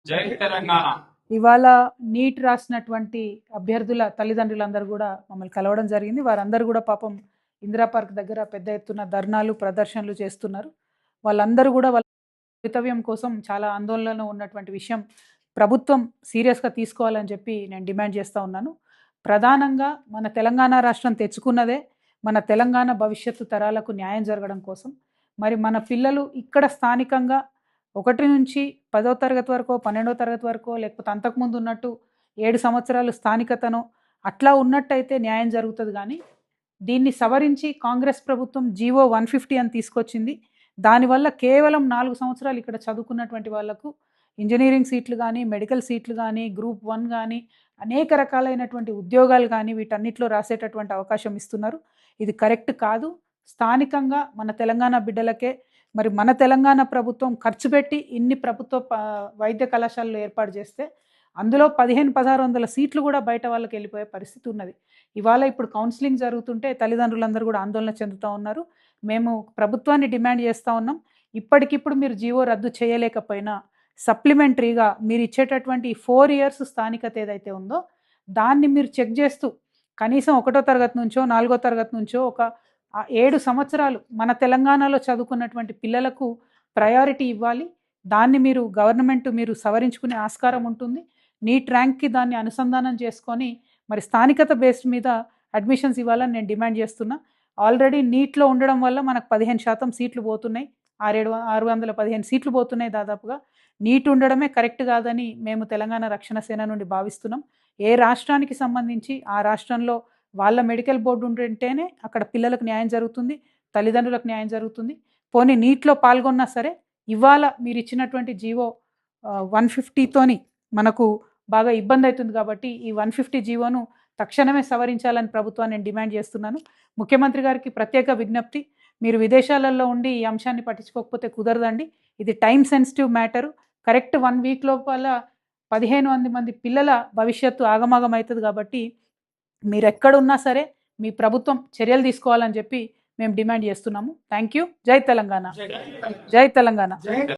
జై తెలంగాణ. ఇవాళ నీట్ రాసినటువంటి అభ్యర్థుల తల్లిదండ్రులందరూ కూడా మమ్మల్ని కలవడం జరిగింది. వారందరూ కూడా పాపం ఇందిరా పార్క్ దగ్గర పెద్ద ఎత్తున ధర్నాలు ప్రదర్శనలు చేస్తున్నారు. వాళ్ళందరూ కూడా వాళ్ళ భవితవ్యం కోసం చాలా ఆందోళనలో ఉన్నటువంటి విషయం ప్రభుత్వం సీరియస్గా తీసుకోవాలని చెప్పి నేను డిమాండ్ చేస్తూ ఉన్నాను. ప్రధానంగా మన తెలంగాణ రాష్ట్రం తెచ్చుకున్నదే మన తెలంగాణ భవిష్యత్తు తరాలకు న్యాయం జరగడం కోసం. మరి మన పిల్లలు ఇక్కడ స్థానికంగా 1 నుంచి 10వ తరగతి వరకో 12వ తరగతి వరకో లేకపోతే అంతకుముందు ఉన్నట్టు 7 సంవత్సరాలు స్థానికతను అట్లా ఉన్నట్టయితే న్యాయం జరుగుతుంది. కానీ దీన్ని సవరించి కాంగ్రెస్ ప్రభుత్వం జీవో 150 అని తీసుకొచ్చింది. దానివల్ల కేవలం 4 సంవత్సరాలు ఇక్కడ చదువుకున్నటువంటి వాళ్లకు ఇంజనీరింగ్ సీట్లు కానీ, మెడికల్ సీట్లు కానీ, గ్రూప్ 1 కానీ, అనేక రకాలైనటువంటి ఉద్యోగాలు కానీ వీటన్నిటిలో రాసేటటువంటి అవకాశం ఇస్తున్నారు. ఇది కరెక్ట్ కాదు. స్థానికంగా మన తెలంగాణ బిడ్డలకే మరి మన తెలంగాణ ప్రభుత్వం ఖర్చు పెట్టి ఇన్ని ప్రభుత్వ వైద్య కళాశాలలు ఏర్పాటు చేస్తే అందులో 1500-1600 సీట్లు కూడా బయట వాళ్ళకి వెళ్ళిపోయే పరిస్థితి ఉన్నది. ఇవాళ ఇప్పుడు కౌన్సిలింగ్ జరుగుతుంటే తల్లిదండ్రులందరూ కూడా ఆందోళన చెందుతూ ఉన్నారు. మేము ప్రభుత్వాన్ని డిమాండ్ చేస్తూ ఉన్నాం, ఇప్పటికిప్పుడు మీరు జీవో రద్దు చేయలేకపోయినా సప్లిమెంటరీగా మీరు ఇచ్చేటటువంటి 4 ఇయర్స్ స్థానికత ఏదైతే ఉందో దాన్ని మీరు చెక్ చేస్తూ కనీసం 1వ తరగతి నుంచో 4వ తరగతి నుంచో ఒక 7 సంవత్సరాలు మన తెలంగాణలో చదువుకున్నటువంటి పిల్లలకు ప్రయారిటీ ఇవ్వాలి. దాన్ని మీరు గవర్నమెంట్ మీరు సవరించుకునే ఆస్కారం ఉంటుంది. నీట్ ర్యాంక్కి దాన్ని అనుసంధానం చేసుకొని మరి స్థానికత బేస్డ్ మీద అడ్మిషన్స్ ఇవ్వాలని నేను డిమాండ్ చేస్తున్నా. ఆల్రెడీ నీట్లో ఉండడం వల్ల మనకు 15% సీట్లు పోతున్నాయి, 615 సీట్లు పోతున్నాయి దాదాపుగా. నీట్ ఉండడమే కరెక్ట్ కాదని మేము తెలంగాణ రక్షణ సేన నుండి భావిస్తున్నాం. ఏ రాష్ట్రానికి సంబంధించి ఆ రాష్ట్రంలో వాళ్ళ మెడికల్ బోర్డు ఉంటేనే అక్కడ పిల్లలకు న్యాయం జరుగుతుంది, తల్లిదండ్రులకు న్యాయం జరుగుతుంది. పోనీ నీట్లో పాల్గొన్నా సరే ఇవాళ మీరు ఇచ్చినటువంటి జీవో 150తోని మనకు బాగా ఇబ్బంది అవుతుంది. కాబట్టి ఈ 150 జీవోను తక్షణమే సవరించాలని ప్రభుత్వాన్ని నేను డిమాండ్ చేస్తున్నాను. ముఖ్యమంత్రి గారికి ప్రత్యేక విజ్ఞప్తి, మీరు విదేశాలలో ఉండి ఈ అంశాన్ని పట్టించుకోకపోతే కుదరదండి. ఇది time sensitive matter. Correct 1 week లోపల 1500 మంది పిల్లల భవిష్యత్తు ఆగమాగం అవుతుంది. కాబట్టి మీరు ఎక్కడున్నా సరే మీ ప్రభుత్వం చర్యలు తీసుకోవాలని చెప్పి మేము డిమాండ్ చేస్తున్నాము. Thank you. జై తెలంగాణ. జై తెలంగాణ.